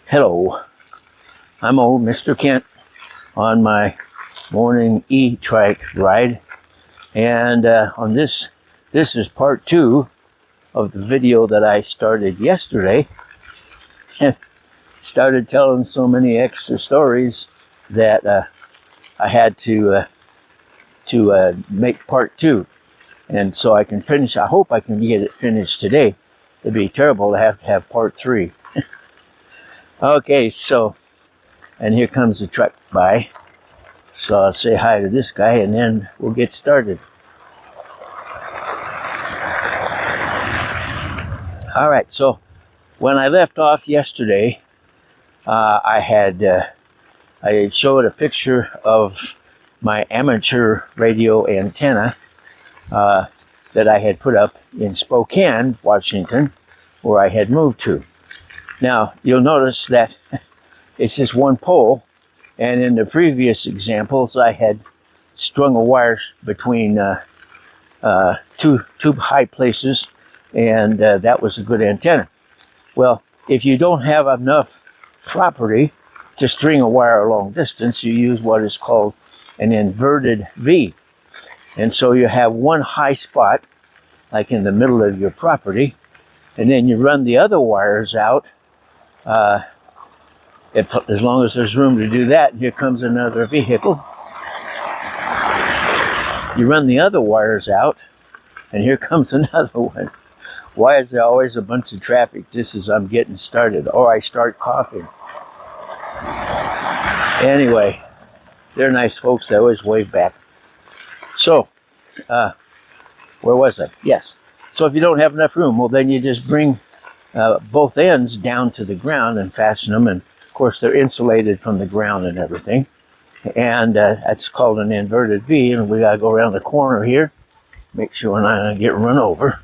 Hello, I'm old Mr. Kent on my morning e-trike ride, and on this is part 2 of the video that I started yesterday, and started telling so many extra stories that I had to make part 2, and so I can finish. I hope I can get it finished today. It'd be terrible to have part 3. Okay, so, and here comes the truck by. So I'll say hi to this guy and then we'll get started. All right, so when I left off yesterday, I had showed a picture of my amateur radio antenna that I had put up in Spokane, Washington, where I had moved to. Now, you'll notice that it's just one pole, and in the previous examples, I had strung a wire between two high places, and that was a good antenna. Well, if you don't have enough property to string a wire a long distance, you use what is called an inverted V. And so you have one high spot, like in the middle of your property, and then you run the other wires out. As long as there's room to do that, here comes another vehicle. You run the other wires out, and here comes another one. Why is there always a bunch of traffic just as I'm getting started, or I start coughing? Anyway, they're nice folks. They always wave back. So, where was I? Yes. So if you don't have enough room, well, then you just bring both ends down to the ground and fasten them, and of course they're insulated from the ground and everything, and that's called an inverted V. And we gotta go around the corner here, make sure we're not gonna get run over.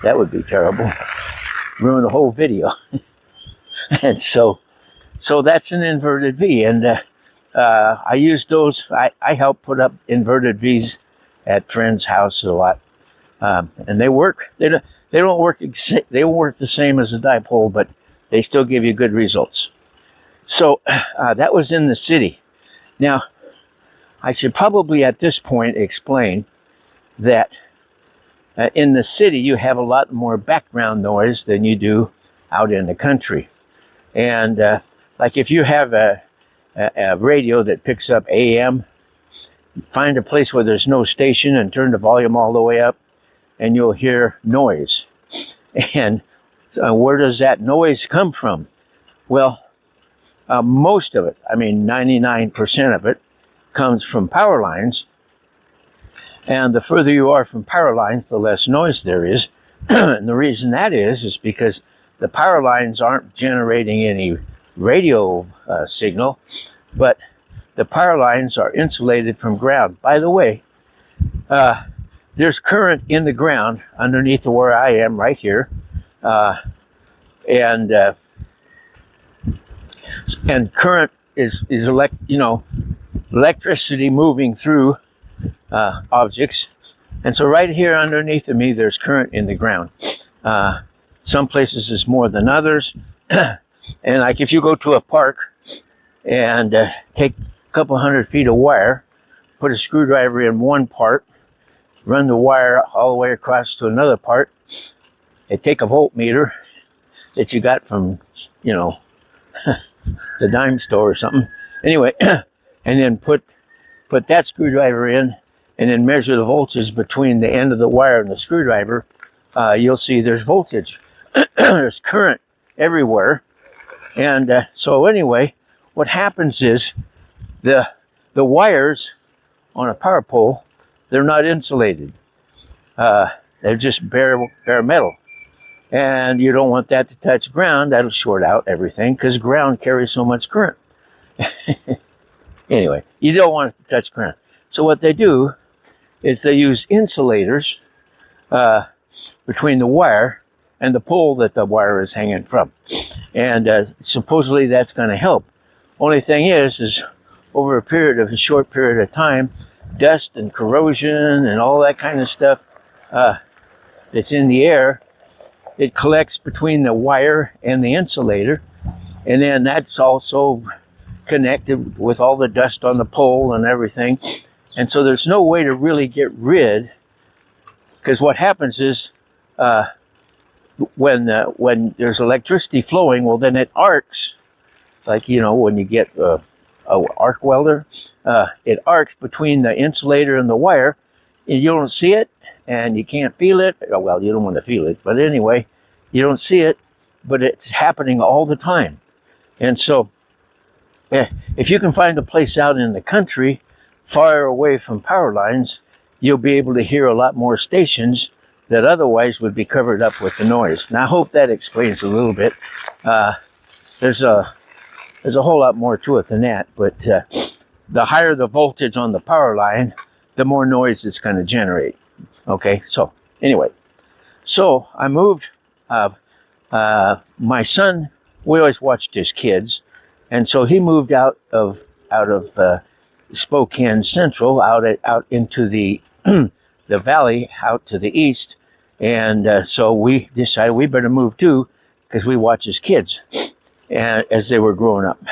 That would be terrible, ruin the whole video. And so that's an inverted V, and I use those. I help put up inverted Vs at friends' houses a lot, and they work. They don't work the same as a dipole, but they still give you good results. So that was in the city. Now, I should probably at this point explain that in the city you have a lot more background noise than you do out in the country. And like if you have a radio that picks up AM, find a place where there's no station and turn the volume all the way up, and you'll hear noise. And where does that noise come from? Well, most of it, I mean 99% of it, comes from power lines. And the further you are from power lines, the less noise there is. And the reason that is because the power lines aren't generating any radio signal, but the power lines are insulated from ground. By the way, there's current in the ground underneath where I am right here, and current is electricity moving through objects, and so right here underneath of me there's current in the ground. Some places is more than others, and like if you go to a park and take a couple hundred feet of wire, put a screwdriver in one part, run the wire all the way across to another part, and take a voltmeter that you got from, the dime store or something. Anyway, and then put that screwdriver in, and then measure the voltage between the end of the wire and the screwdriver. You'll see there's voltage. There's current everywhere. And so anyway, what happens is the wires on a power pole, they're not insulated. They're just bare metal. And you don't want that to touch ground. That'll short out everything because ground carries so much current. Anyway, you don't want it to touch ground. So what they do is they use insulators between the wire and the pole that the wire is hanging from. And supposedly that's going to help. Only thing is over a short period of time, dust and corrosion and all that kind of stuff that's in the air, it collects between the wire and the insulator, and then that's also connected with all the dust on the pole and everything. And so there's no way to really get rid, because what happens is when there's electricity flowing, well, then it arcs, like, you know, when you get a arc welder, it arcs between the insulator and the wire, and you don't see it, and you can't feel it. Well, you don't want to feel it, but anyway, you don't see it, but it's happening all the time. And so if you can find a place out in the country far away from power lines, you'll be able to hear a lot more stations that otherwise would be covered up with the noise. Now, I hope that explains a little bit. There's a whole lot more to it than that, but the higher the voltage on the power line, the more noise it's going to generate. Okay, so anyway, so I moved. My son, we always watched his kids, and so he moved out of Spokane Central, out into the the valley out to the east, and so we decided we better move too, because we watched his kids and as they were growing up.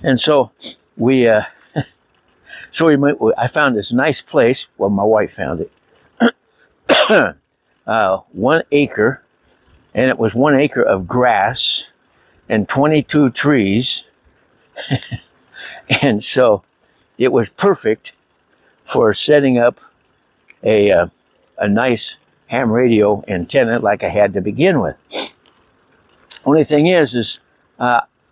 And so I found this nice place. Well, my wife found it. 1 acre, and it was 1 acre of grass and 22 trees. And so it was perfect for setting up a nice ham radio antenna like I had to begin with. Only thing is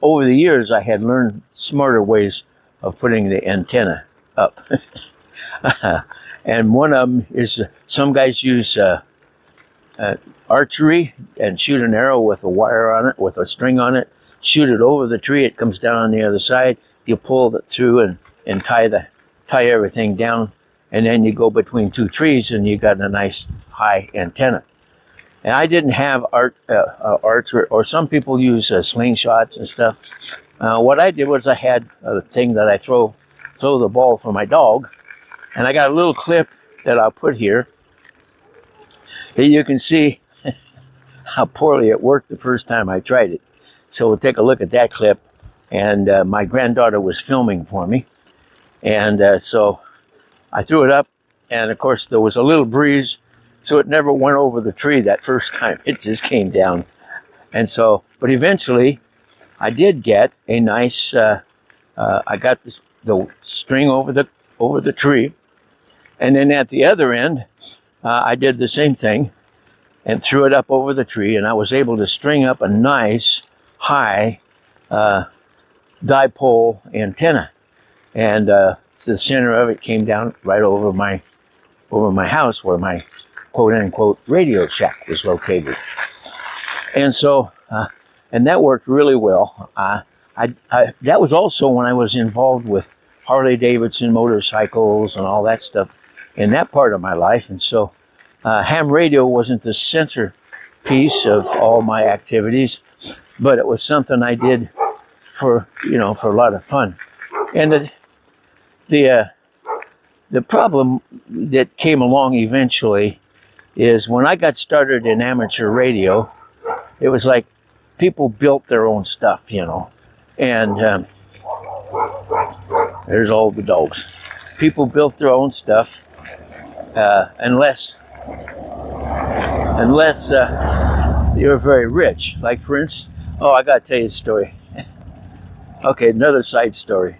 over the years I had learned smarter ways of putting the antenna up. And one of them is some guys use archery and shoot an arrow with a wire on it, with a string on it, shoot it over the tree, it comes down on the other side, you pull it through and tie everything down, and then you go between 2 trees and you got a nice high antenna. And I didn't have archery, or some people use slingshots and stuff. What I did was I had a thing that I throw the ball for my dog, and I got a little clip that I'll put here. You can see how poorly it worked the first time I tried it. So we'll take a look at that clip. And my granddaughter was filming for me. And so I threw it up, and of course there was a little breeze, so it never went over the tree that first time. It just came down. And so, but eventually I did get a nice, I got the string over the tree. And then at the other end, I did the same thing and threw it up over the tree, and I was able to string up a nice high dipole antenna, and the center of it came down right over my house, where my quote unquote radio shack was located. And so and that worked really well. That was also when I was involved with Harley Davidson motorcycles and all that stuff in that part of my life. And so ham radio wasn't the centerpiece of all my activities, but it was something I did for a lot of fun. And the problem that came along eventually is when I got started in amateur radio, it was like people built their own stuff, and there's all the dogs. People built their own stuff, unless you're very rich. Like, for instance, I got to tell you a story. Okay, another side story.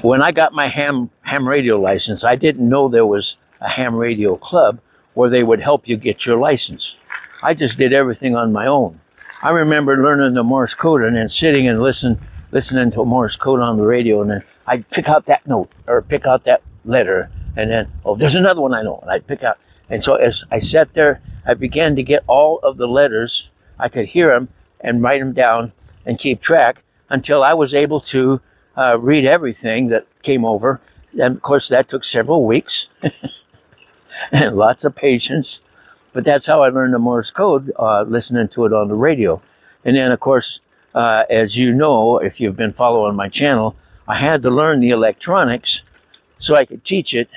When I got my ham radio license, I didn't know there was a ham radio club where they would help you get your license. I just did everything on my own. I remember learning the Morse code and then sitting and listening to Morse code on the radio, and then I'd pick out that note or pick out that letter, and then, there's another one I know, and I'd pick out. And so as I sat there, I began to get all of the letters. I could hear them and write them down and keep track until I was able to read everything that came over. And of course, that took several weeks and lots of patience. But that's how I learned the Morse code, listening to it on the radio. And then, of course, as you know, if you've been following my channel, I had to learn the electronics so I could teach it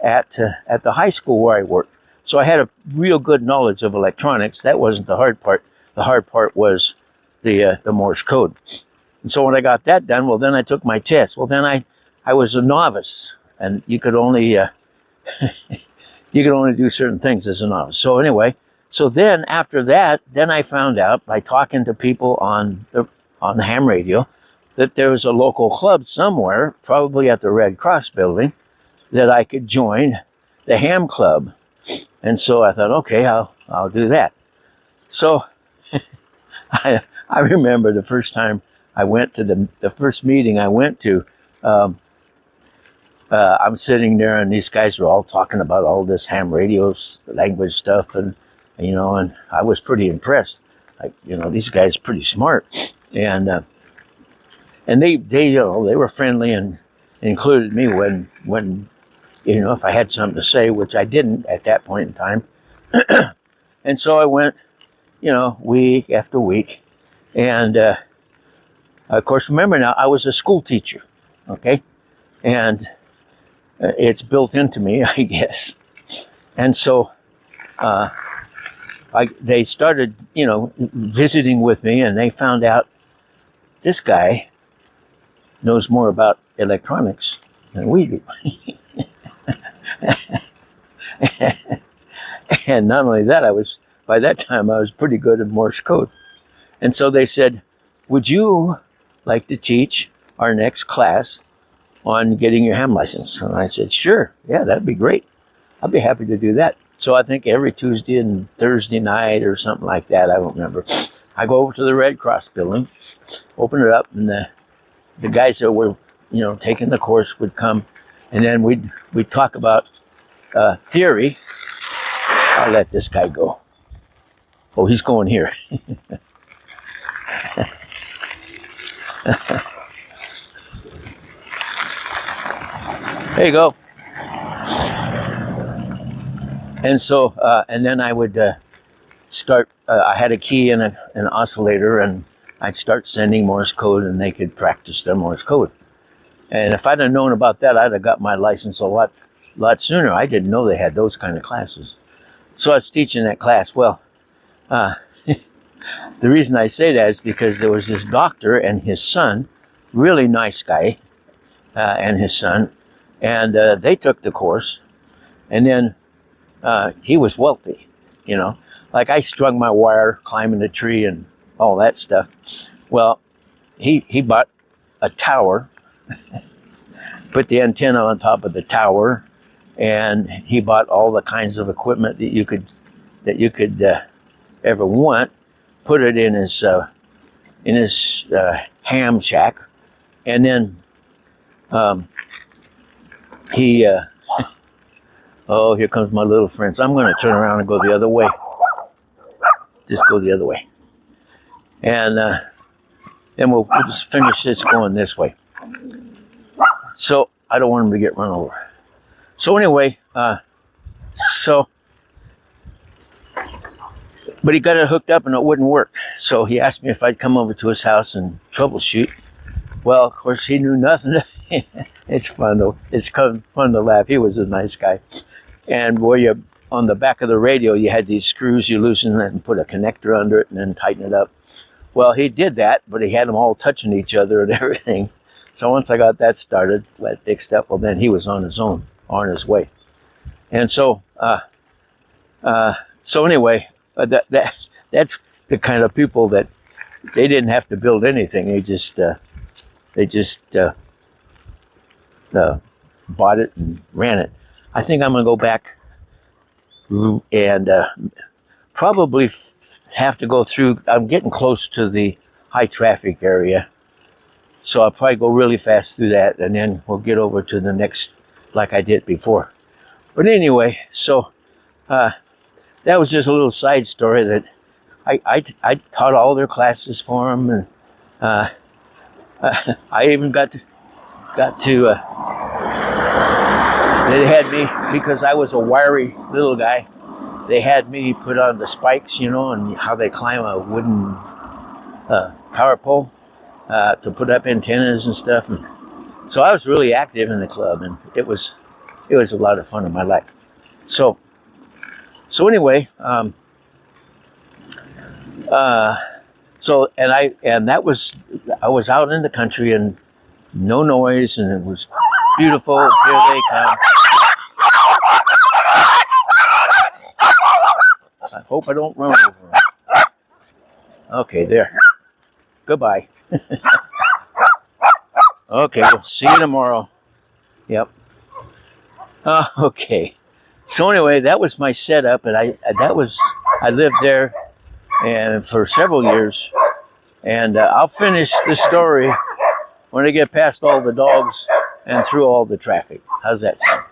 at the high school where I worked. So I had a real good knowledge of electronics. That wasn't the hard part. The hard part was the Morse code. And so when I got that done, well, then I took my test. Well, then I was a novice, and you could only you could only do certain things as a novice. So anyway, so then after that, then I found out by talking to people on the ham radio that there was a local club somewhere, probably at the Red Cross building, that I could join the ham club. And so I thought, okay, I'll do that. So I remember the first time I went to the first meeting I went to. I'm sitting there, and these guys were all talking about all this ham radio language stuff, and and I was pretty impressed. Like, these guys are pretty smart, and they were friendly and included me when if I had something to say, which I didn't at that point in time. And so I went, week after week, and of course, remember now, I was a school teacher, okay, and it's built into me, I guess. And so they started, visiting with me, and they found out this guy knows more about electronics than we do. And not only that, by that time I was pretty good at Morse code. And so they said, would you like to teach our next class on getting your ham license? And I said, sure, yeah, that'd be great. I'd be happy to do that. So I think every Tuesday and Thursday night or something like that, I don't remember, I go over to the Red Cross building, open it up, and the guys that were taking the course would come, and then we'd talk about theory. I'll let this guy go. Oh, he's going here. There you go. And so, and then I would start. I had a key and an oscillator, and I'd start sending Morse code, and they could practice their Morse code. And if I'd have known about that, I'd have got my license a lot sooner. I didn't know they had those kind of classes. So I was teaching that class. Well, the reason I say that is because there was this doctor and his son, really nice guy, and his son, and they took the course, and then he was wealthy, like I strung my wire, climbing the tree, and all that stuff. Well, he bought a tower, put the antenna on top of the tower, and he bought all the kinds of equipment that you could ever want, put it in his ham shack, and then he oh, here comes my little friends. I'm going to turn around and go the other way. Just go the other way, and then we'll just finish this going this way. So I don't want him to get run over. So anyway, but he got it hooked up and it wouldn't work. So he asked me if I'd come over to his house and troubleshoot. Well, of course, he knew nothing. It's fun though. It's fun to laugh. He was a nice guy. And on the back of the radio, you had these screws you loosen and put a connector under it and then tighten it up. Well, he did that, but he had them all touching each other and everything. So once I got that started, that fixed up, well, then he was on his own, on his way. And so, anyway, that's the kind of people that they didn't have to build anything. They just bought it and ran it. I think I'm going to go back and probably have to go through. I'm getting close to the high traffic area, so I'll probably go really fast through that, and then we'll get over to the next like I did before. But anyway, so that was just a little side story that I taught all their classes for them, and I even got to they had me, because I was a wiry little guy, they had me put on the spikes, and how they climb a wooden power pole to put up antennas and stuff. And so I was really active in the club, and it was a lot of fun in my life. So So anyway, that was, I was out in the country and no noise, and it was beautiful. Here they come. I hope I don't run over them. Okay, there. Goodbye. Okay, we'll see you tomorrow. Yep. Okay. So anyway, that was my setup, and I lived there and for several years, and I'll finish the story when I get past all the dogs and through all the traffic. How's that sound?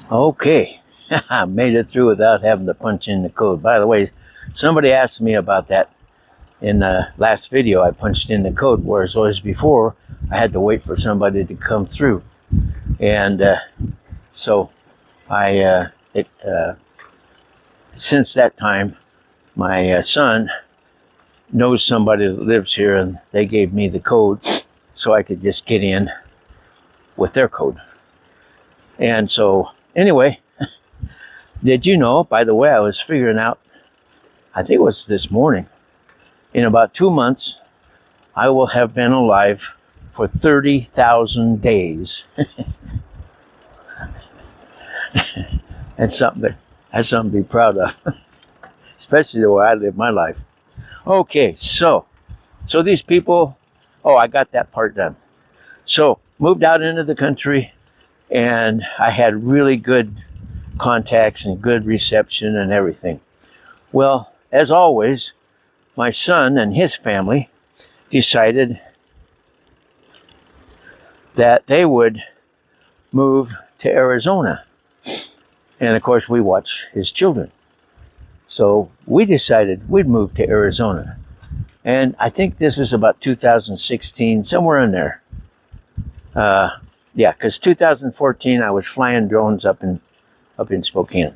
Okay, I made it through without having to punch in the code. By the way, somebody asked me about that in the last video. I punched in the code, whereas always before I had to wait for somebody to come through. And so since that time, my son knows somebody that lives here, and they gave me the code so I could just get in with their code. And so anyway, did you know, by the way, I was figuring out, I think it was this morning, in about 2 months, I will have been alive for 30,000 days. That's something to be proud of, especially the way I live my life. Okay, so these people, I got that part done. So moved out into the country, and I had really good contacts and good reception and everything. Well, as always, my son and his family decided that they would move to Arizona. And of course, we watch his children. So we decided we'd move to Arizona. And I think this was about 2016, somewhere in there. Yeah, because 2014 I was flying drones up in Spokane.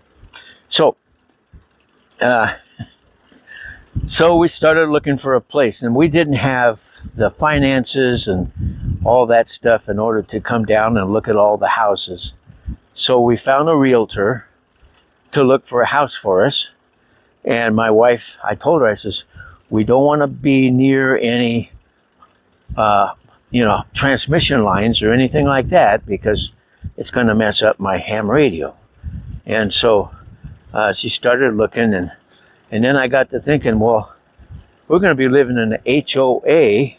So we started looking for a place, and we didn't have the finances and all that stuff in order to come down and look at all the houses. So we found a realtor to look for a house for us. And my wife, I told her, I says, we don't want to be near any transmission lines or anything like that, because it's going to mess up my ham radio. And so she started looking, and then I got to thinking, well, we're going to be living in an HOA,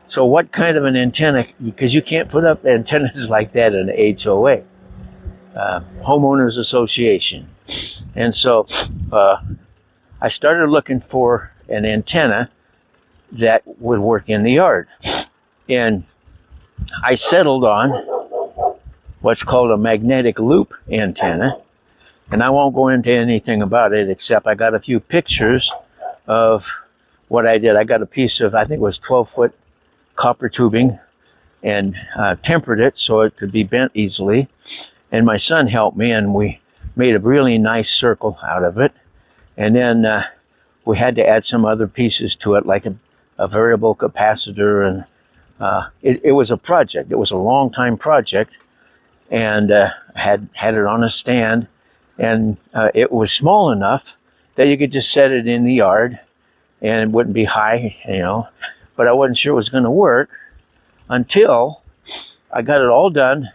so what kind of an antenna, because you can't put up antennas like that in an HOA, homeowners association. And so I started looking for an antenna that would work in the yard. And I settled on what's called a magnetic loop antenna. And I won't go into anything about it, except I got a few pictures of what I did. I got a piece of, I think it was 12-foot copper tubing, and tempered it so it could be bent easily. And my son helped me, and we made a really nice circle out of it. And then we had to add some other pieces to it, like a variable capacitor, and it was a project. It was a long time project, and had it on a stand, and it was small enough that you could just set it in the yard and it wouldn't be high, but I wasn't sure it was going to work until I got it all done,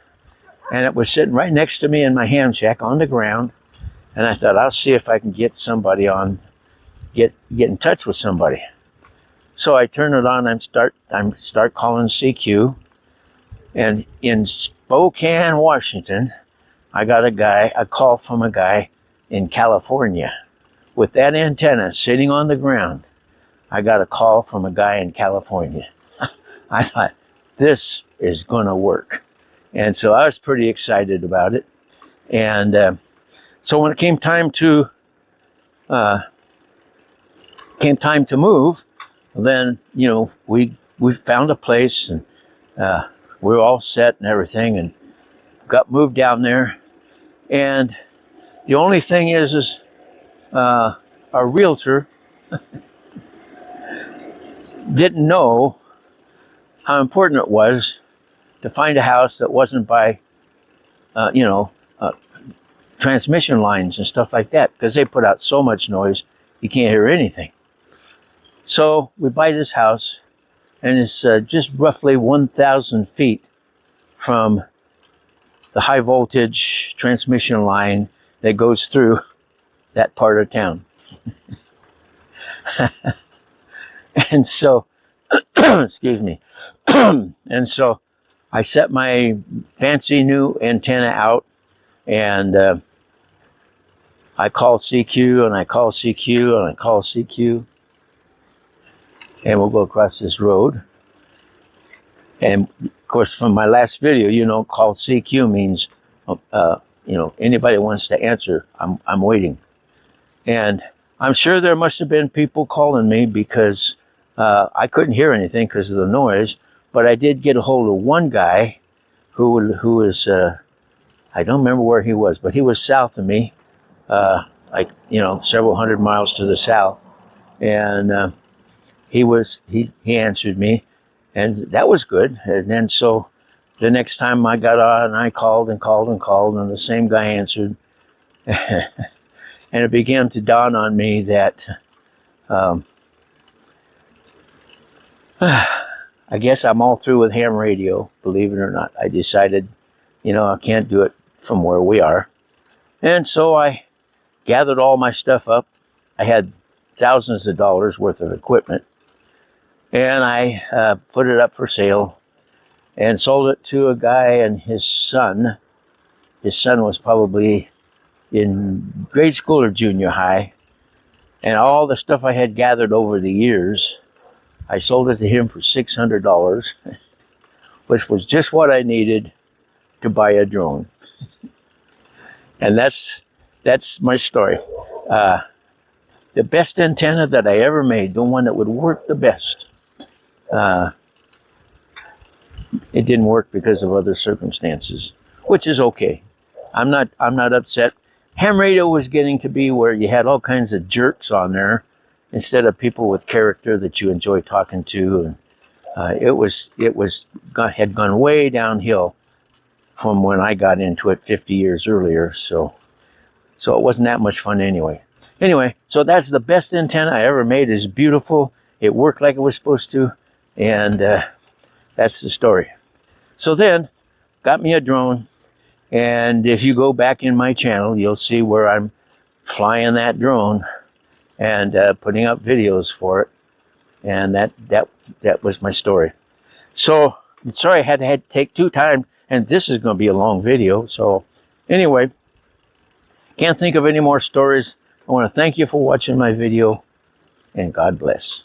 and it was sitting right next to me in my ham shack on the ground. And I thought, I'll see if I can get somebody on, get in touch with somebody. So I turn it on, and start calling CQ. And in Spokane, Washington, I got a call from a guy in California with that antenna sitting on the ground. I got a call from a guy in California. I thought, this is going to work. And so I was pretty excited about it. And so when it came time to move, then we found a place, and we were all set and everything, and got moved down there. And the only thing is our realtor didn't know how important it was to find a house that wasn't by, transmission lines and stuff like that, because they put out so much noise you can't hear anything. So we buy this house, and it's just roughly 1,000 feet from the high voltage transmission line that goes through that part of town. And so, excuse me, and so I set my fancy new antenna out, and I call CQ, and I call CQ, and I call CQ, and we'll go across this road. And of course, from my last video, call CQ means, anybody wants to answer, I'm waiting. And I'm sure there must have been people calling me, because I couldn't hear anything because of the noise, but I did get a hold of one guy who was, I don't remember where he was, but he was south of me, several hundred miles to the south. And he answered me, and that was good. And then so the next time I got on, I called and called and called, and the same guy answered. And it began to dawn on me that I guess I'm all through with ham radio, believe it or not. I decided, I can't do it from where we are. And so I gathered all my stuff up. I had thousands of dollars worth of equipment, and I put it up for sale and sold it to a guy and his son. His son was probably in grade school or junior high, and all the stuff I had gathered over the years, I sold it to him for $600, which was just what I needed to buy a drone. And that's my story. The best antenna that I ever made, the one that would work the best, it didn't work because of other circumstances, which is okay. I'm not upset. Ham radio was getting to be where you had all kinds of jerks on there instead of people with character that you enjoy talking to, and it had gone way downhill from when I got into it 50 years earlier. So it wasn't that much fun anyway. Anyway, so that's the best antenna I ever made. It's beautiful. It worked like it was supposed to, and that's the story. So then, got me a drone, and if you go back in my channel, you'll see where I'm flying that drone and putting up videos for it, and that was my story. So sorry I had to take two time, and this is going to be a long video. So anyway, can't think of any more stories. I want to thank you for watching my video, and God bless.